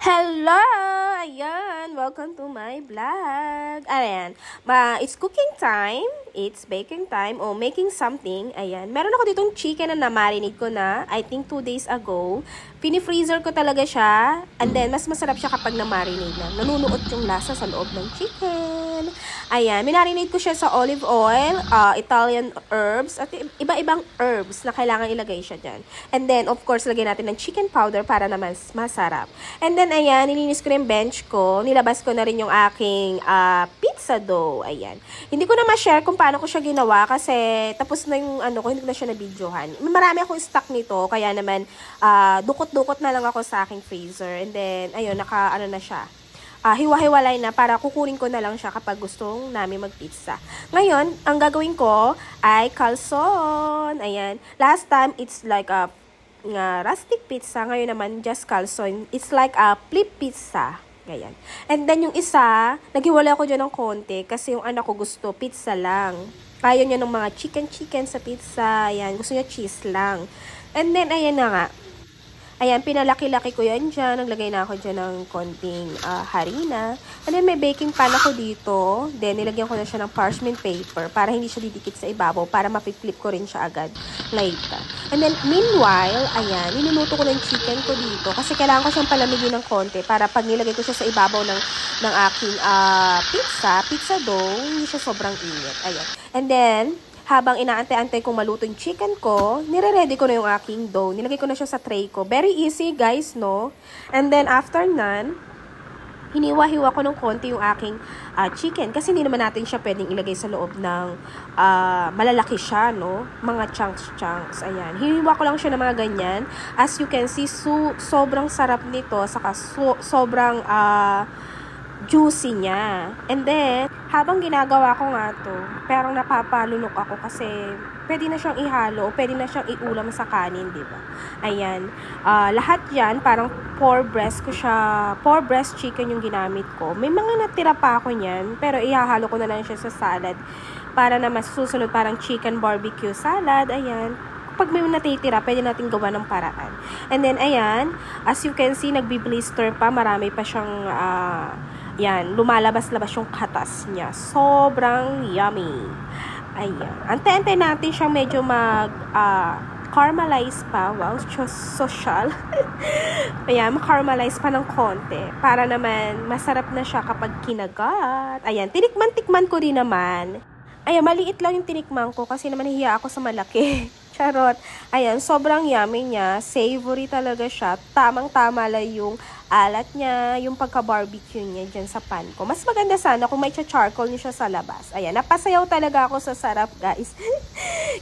Hello! Ayan, welcome to my vlog. Ayan, it's cooking time, it's baking time, o making something. Ayan, meron ako ditong chicken na na-marinate ko na, I think 2 days ago. Pini-freezer ko talaga siya, and then mas masarap siya kapag na-marinate na. Nanunuot yung lasa sa loob ng chicken. Ayan, minarinate ko siya sa olive oil, Italian herbs, at iba-ibang herbs na kailangan ilagay siya dyan. And then, of course, lagyan natin ng chicken powder para naman masarap. And then, ayan, nilinis ko na yung bench ko. Nilabas ko na rin yung aking pizza dough. Ayan. Hindi ko na ma-share kung paano ko siya ginawa kasi tapos na yung ano ko, hindi ko na siya na-videohan. Marami akong stock nito, kaya naman dukot-dukot na lang ako sa aking freezer. And then, ayun, ano na siya. Hiwa-hiwalay na para kukunin ko na lang siya kapag gustong namin magpizza. Ngayon, ang gagawin ko ay calzone. Ayan. Last time, it's like a rustic pizza. Ngayon naman, just calzone. It's like a flip pizza. Ganyan. And then, yung isa, naghiwalay ako dyan ng konti kasi yung anak ko gusto pizza lang. Kaya niya ng mga chicken sa pizza. Ayan. Gusto niya cheese lang. And then, ayan na nga. Ayan, pinalaki-laki ko yan dyan. Naglagay na ako dyan ng konting harina. And then, may baking pan ako dito. Then, nilagyan ko na siya ng parchment paper para hindi siya didikit sa ibabaw. Para mapiflip ko rin siya agad later. And then, meanwhile, ayan, niluluto ko ng chicken ko dito. Kasi kailangan ko siyang palamigin ng konti para pag nilagay ko siya sa ibabaw ng aking pizza dough, hindi siya sobrang init. Ayan. And then, habang inaantay-antay kong maluto yung chicken ko, nire-ready ko na yung aking dough. Nilagay ko na siya sa tray ko. Very easy, guys, no? And then, after nun, hiniwa-hiwa ko ng konti yung aking chicken. Kasi hindi naman natin siya pwedeng ilagay sa loob ng malalaki siya, no? Mga chunks. Ayan. Hiniwa ko lang siya ng mga ganyan. As you can see, sobrang sarap nito. Saka sobrang juicy niya. And then, habang ginagawa ko nga to, parang napapalunok ako kasi pwede na siyang ihalo o pwede na siyang iulam sa kanin, di ba? Ayan. Lahat yan, parang 4 breast chicken yung ginamit ko. May mga natira pa ako niyan, pero ihahalo ko na lang siya sa salad para na masusunod parang chicken barbecue salad. Ayan. Pag may natitira, pwede natin gawa ng paraan. And then, ayan, as you can see, nagbi-blister pa. Marami pa siyang yan, lumalabas-labas yung katas niya. Sobrang yummy. Ayan. Antay-antay natin siyang medyo caramelize pa. Wow, social. Ayan, ma-caramelize pa ng konti. Para naman, masarap na siya kapag kinagat. Ayan, tinikman ko din naman. Ayan, maliit lang yung tinikman ko kasi naman nahihiya ako sa malaki. Charot. Ayan, sobrang yummy niya. Savory talaga siya. Tamang-tama lang yung alat niya, yung pagka-barbecue niya dyan sa pan ko. Mas maganda sana kung may charcoal niya siya sa labas. Ayan, napasayaw talaga ako sa sarap, guys.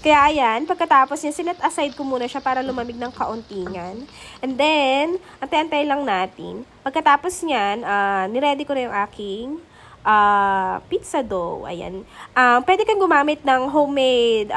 Kaya ayan, pagkatapos niya, sinet aside ko muna siya para lumamig ng kauntingan. And then, antay-antay lang natin. Pagkatapos niyan, niready ko na yung aking pizza dough. Ayan. Pwede kang gumamit ng homemade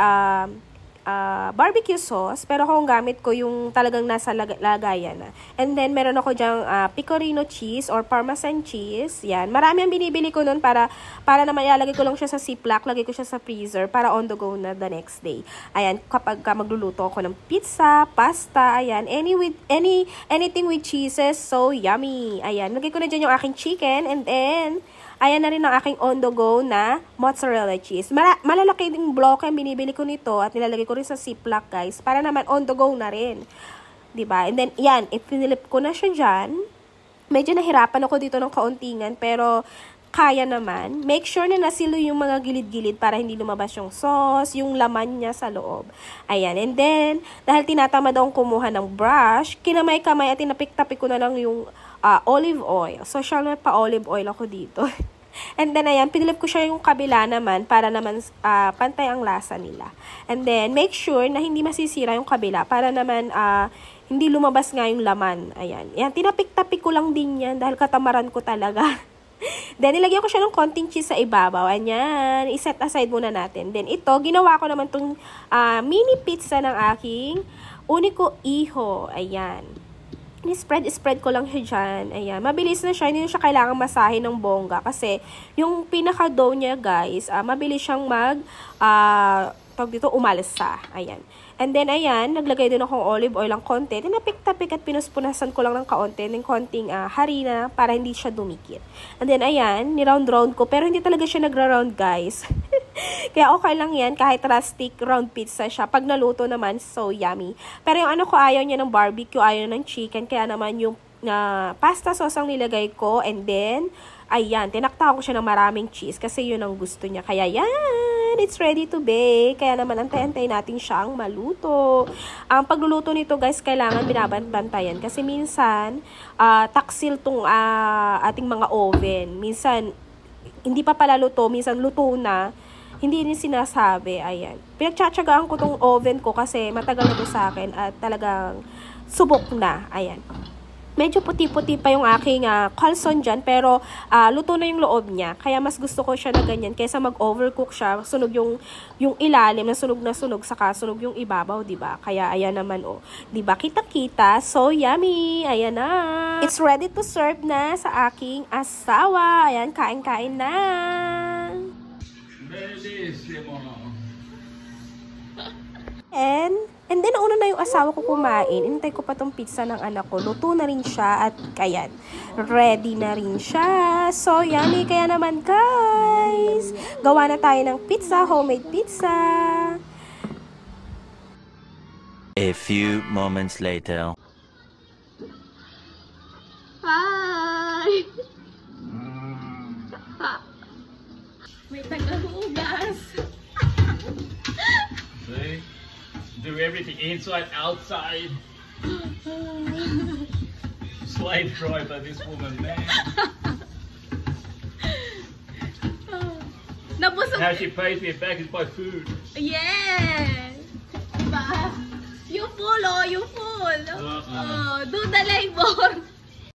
barbecue sauce, pero kung gamit ko yung talagang nasa lagayan na. And then, meron ako dyang pecorino cheese or parmesan cheese. Yan. Marami ang binibili ko nun para naman ilalagay ko lang siya sa ziplock, lagay ko siya sa freezer para on the go na the next day. Ayan, kapag magluluto ako ng pizza, pasta, ayan, anything with cheeses, so yummy. Ayan, lagay ko na dyan yung aking chicken, and then, ayan na rin ang aking on-the-go na mozzarella cheese. Malalaki yung block ang binibili ko nito at nilalagay ko rin sa ziplock, guys, para naman on-the-go na rin. Diba? And then, yan, ipinilip ko na siya dyan. Medyo nahirapan ako dito ng kauntingan, pero kaya naman. Make sure na nasilo yung mga gilid-gilid para hindi lumabas yung sauce, yung laman niya sa loob. Ayan. And then, dahil tinatamad akong kumuha ng brush, kinamay-kamay at tinapik-tapik ko na lang yung olive oil. So, siya na pa olive oil ako dito. And then, ayan, pinilip ko siya yung kabila naman para naman pantay ang lasa nila. And then, make sure na hindi masisira yung kabila para naman hindi lumabas nga yung laman. Ayan. Ayan, tinapik-tapik ko lang din yan dahil katamaran ko talaga. Then, nilagyan ko siya ng konting cheese sa ibabaw. Ayan, iset aside muna natin. Then, ito, ginawa ko naman itong mini pizza ng aking Unico Iho. Ayan. Spread ko lang siya dyan. Ayan. Mabilis na siya. Hindi na siya kailangan masahin ng bongga. Kasi, yung pinaka-dough niya, guys, mabilis siyang tawag dito, umalsa. Ayan. And then, ayan, naglagay din akong olive oil ng konti. Tinapik-tapik at pinuspunasan ko lang ng kaunti, ng konting harina para hindi siya dumikit. And then, ayan, ni-round-round ko. Pero hindi talaga siya nagra-round, guys. Kaya okay lang yan, kahit rustic round pizza siya. Pag naluto naman, so yummy. Pero yung ano ko, ayaw niya ng barbecue, ayaw ng chicken. Kaya naman yung pasta sauce ang nilagay ko. And then, ayan, tinaktahan ko siya ng maraming cheese kasi yun ang gusto niya. Kaya yan, it's ready to bake. Kaya naman, antay-antay natin siyang maluto. Ang pagluluto nito, guys, kailangan binabantayan. Kasi minsan, taksil tong ating mga oven. Minsan, hindi pa pala luto. Minsan, luto na. Hindi rin sinasabi. Ayan. Pinagtsatsagaan ko tong oven ko kasi matagal na to sa akin at talagang subok na. Ayan. Medyo puti-puti pa yung aking calzone dyan, pero luto na yung loob niya. Kaya mas gusto ko siya na ganyan, kaysa mag-overcook siya, sunog yung ilalim, na sunog, saka sunog yung ibabaw, diba? Kaya ayan naman, oh. Diba? Kita-kita, so yummy! Ayan na! It's ready to serve na sa aking asawa. Ayan, kain-kain na! And then, una na yung asawa ko kumain. Inintay ko pa tong pizza ng anak ko. Luto na rin siya at ayan, ready na rin siya. So, yummy. Kaya naman, guys, gawa na tayo ng pizza, homemade pizza. A few moments later. Hi! May tagahugas. See? Do everything inside, outside. Slave driver, this woman, man. Nabusog. How she pays me back is by food. Yes! Diba? You full, oh, you full. Oh, do the labor.